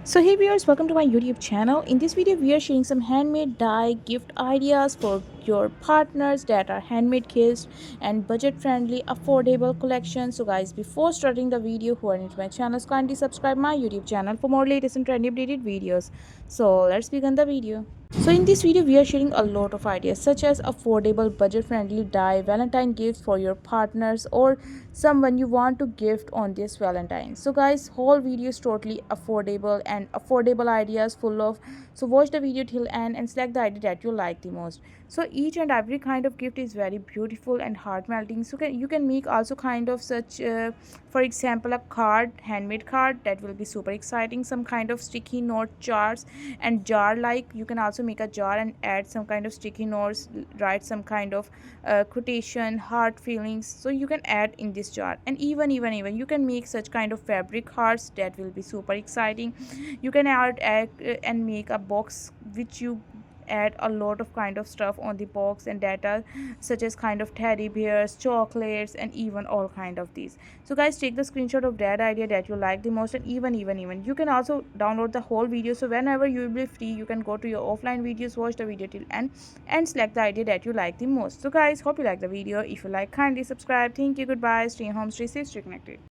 So hey viewers, welcome to my YouTube channel. In this video we are sharing some handmade die gift ideas for your partners that are handmade gifts and budget friendly affordable collection. So guys, before starting the video, who are new to my channel, kindly subscribe my YouTube channel for more latest and trendy updated videos. So let's begin the video. So in this video we are sharing a lot of ideas such as affordable budget friendly die Valentine gifts for your partners or someone you want to gift on this Valentine. So guys, whole video is totally affordable and affordable ideas full of. So watch the video till end and select the idea that you like the most. So each and every kind of gift is very beautiful and heart melting. So you can make also kind of such for example a card, handmade card, that will be super exciting. Some kind of sticky note jars and jar, like you can also make a jar and add some kind of sticky notes, write some kind of quotation, heart feelings, so you can add in this jar. And even you can make such kind of fabric hearts, that will be super exciting. You can add and make a box which you add a lot of kind of stuff on the box and data such as kind of teddy bears, chocolates, and even all kind of these. So guys, take the screenshot of that idea that you like the most, and even you can also download the whole video. So whenever you will be free, you can go to your offline videos, watch the video till end, and select the idea that you like the most. So guys, hope you like the video. If you like, kindly subscribe. Thank you, goodbye, stay home, stay safe, stay connected.